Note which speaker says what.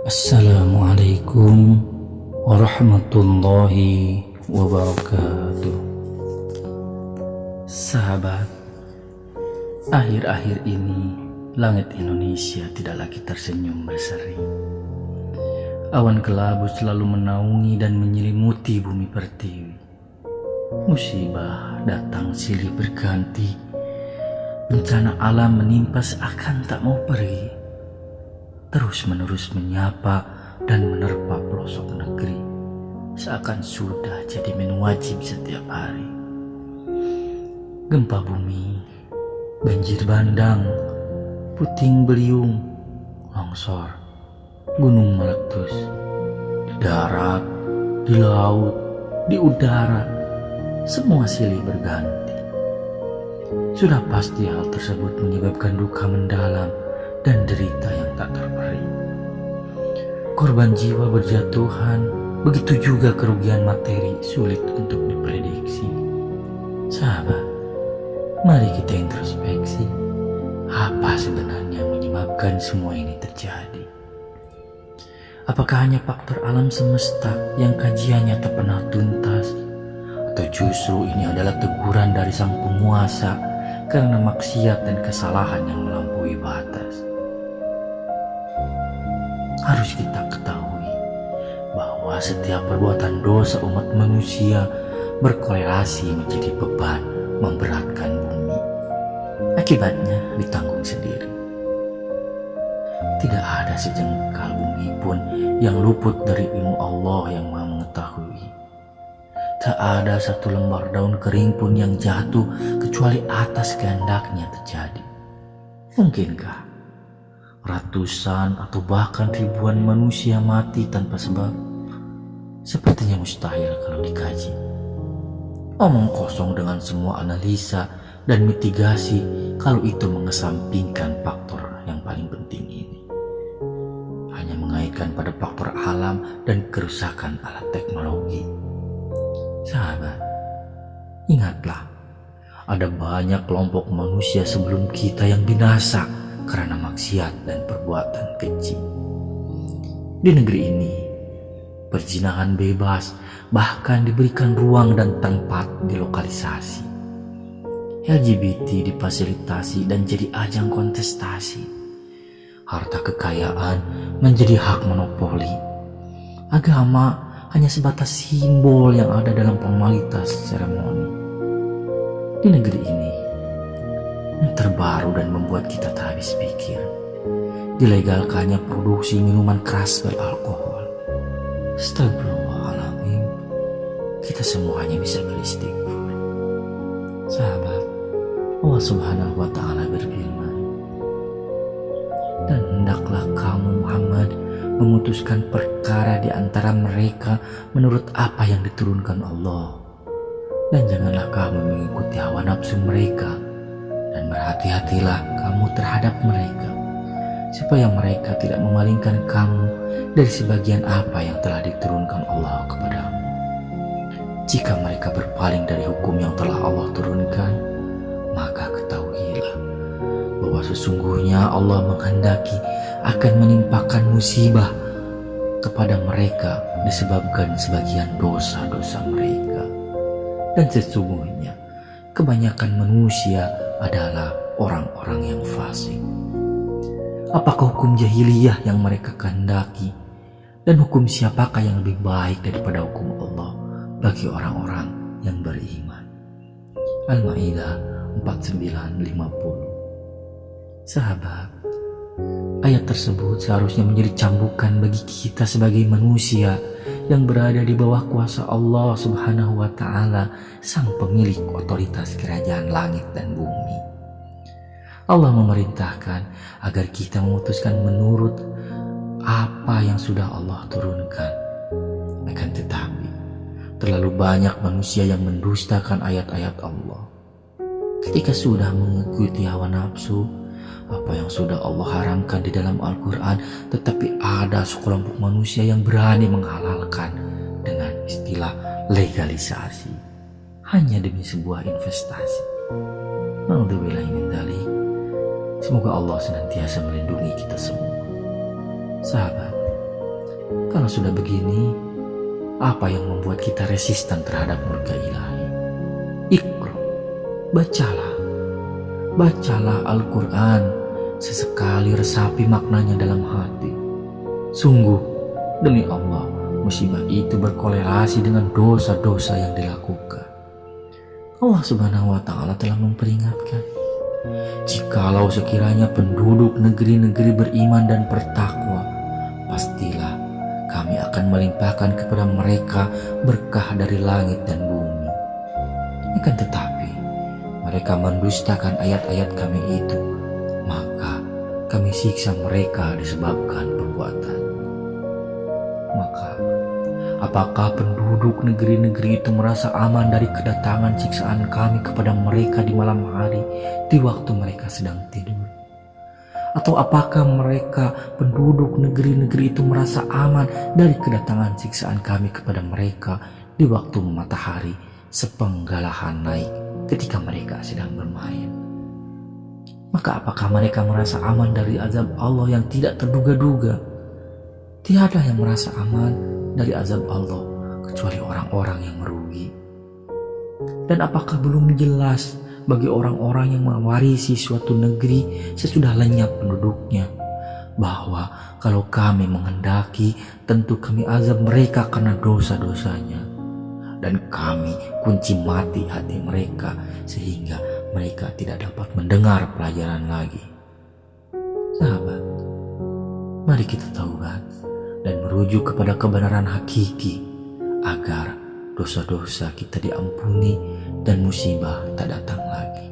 Speaker 1: Assalamualaikum warahmatullahi wabarakatuh. Sahabat, akhir-akhir ini langit Indonesia tidak lagi tersenyum berseri. Awan kelabu selalu menaungi dan menyelimuti bumi pertiwi. Musibah datang silih berganti. Bencana alam menimpa seakan tak mau pergi. Terus-menerus menyapa dan menerpa pelosok negeri, seakan sudah jadi menu wajib setiap hari. Gempa bumi, banjir bandang, puting beliung, longsor, gunung meletus, di darat, di laut, di udara, semua silih berganti. Sudah pasti hal tersebut menyebabkan duka mendalam dan derita yang tak terperi. Korban jiwa berjatuhan, begitu juga kerugian materi sulit untuk diprediksi. Sahabat, mari kita introspeksi. Apa sebenarnya yang menyebabkan semua ini terjadi? Apakah hanya faktor alam semesta yang kajiannya tak pernah tuntas? Atau justru ini adalah teguran dari sang penguasa karena maksiat dan kesalahan yang melampaui batas? Harus kita ketahui bahwa setiap perbuatan dosa umat manusia berkorelasi menjadi beban memberatkan bumi. Akibatnya ditanggung sendiri. Tidak ada sejengkal bumi pun yang luput dari ilmu Allah yang Maha mengetahui. Tak ada satu lembar daun kering pun yang jatuh kecuali atas kehendaknya terjadi. Mungkinkah ratusan atau bahkan ribuan manusia mati tanpa sebab? Sepertinya mustahil kalau dikaji. Omong kosong dengan semua analisa dan mitigasi kalau itu mengesampingkan faktor yang paling penting ini. Hanya mengaitkan pada faktor alam dan kerusakan alat teknologi. Sahabat, ingatlah, ada banyak kelompok manusia sebelum kita yang binasa karena maksiat dan perbuatan keji. Di negeri ini, perzinahan bebas, bahkan diberikan ruang dan tempat dilokalisasi. LGBT difasilitasi dan jadi ajang kontestasi. Harta kekayaan menjadi hak monopoli. Agama hanya sebatas simbol yang ada dalam formalitas seremoni. Di negeri ini, yang terbaru dan membuat kita tak habis pikir, dilegalkannya produksi minuman keras beralkohol. Astagfirullahaladzim, kita semua hanya bisa beristighfar. Sahabat, Allah Subhanahu wa Ta'ala berfirman, dan hendaklah kamu Muhammad memutuskan perkara di antara mereka menurut apa yang diturunkan Allah, dan janganlah kamu mengikuti hawa nafsu mereka. Dan berhati-hatilah kamu terhadap mereka, supaya mereka tidak memalingkan kamu dari sebagian apa yang telah diturunkan Allah kepadamu. Jika mereka berpaling dari hukum yang telah Allah turunkan, maka ketahuilah bahwa sesungguhnya Allah menghendaki akan menimpakan musibah kepada mereka disebabkan sebagian dosa-dosa mereka. Dan sesungguhnya kebanyakan manusia adalah orang-orang yang fasik. Apakah hukum jahiliyah yang mereka kehendaki? Dan hukum siapakah yang lebih baik daripada hukum Allah bagi orang-orang yang beriman? Al-Ma'idah 49:50. Sahabat, ayat tersebut seharusnya menjadi cambukan bagi kita sebagai manusia yang berada di bawah kuasa Allah Subhanahu wa Ta'ala, sang pemilik otoritas kerajaan langit dan bumi. Allah memerintahkan agar kita memutuskan menurut apa yang sudah Allah turunkan. Akan tetapi, terlalu banyak manusia yang mendustakan ayat-ayat Allah. Ketika sudah mengikuti hawa nafsu, apa yang sudah Allah haramkan di dalam Al-Quran, tetapi ada sekelompok manusia yang berani menghalalkan dengan istilah legalisasi hanya demi sebuah investasi. Naudzubillahi min dzalik. Semoga Allah senantiasa melindungi kita semua. Sahabat, Kalau sudah begini, apa yang membuat kita resisten terhadap murka ilahi? Iqra, bacalah. Bacalah Al-Quran, sesekali resapi maknanya dalam hati. Sungguh, demi Allah, musibah itu berkorelasi dengan dosa-dosa yang dilakukan. Allah Subhanahu wa Ta'ala telah memperingatkan, jikalau sekiranya penduduk negeri-negeri beriman dan bertakwa, pastilah kami akan melimpahkan kepada mereka berkah dari langit dan bumi. Akan tetapi mereka mendustakan ayat-ayat kami itu, maka kami siksa mereka disebabkan perbuatan. Maka apakah penduduk negeri-negeri itu merasa aman dari kedatangan siksaan kami kepada mereka di malam hari, di waktu mereka sedang tidur? Atau apakah mereka penduduk negeri-negeri itu merasa aman dari kedatangan siksaan kami kepada mereka di waktu matahari sepenggalahan naik ketika mereka sedang bermain? Maka apakah mereka merasa aman dari azab Allah yang tidak terduga-duga? Tiada yang merasa aman dari azab Allah kecuali orang-orang yang merugi. Dan apakah belum jelas bagi orang-orang yang mewarisi suatu negeri sesudah lenyap penduduknya, bahwa kalau kami menghendaki, tentu kami azab mereka karena dosa-dosanya, dan kami kunci mati hati mereka sehingga mereka tidak dapat mendengar pelajaran lagi. Sahabat, mari kita taubat dan merujuk kepada kebenaran hakiki agar dosa-dosa kita diampuni dan musibah tak datang lagi.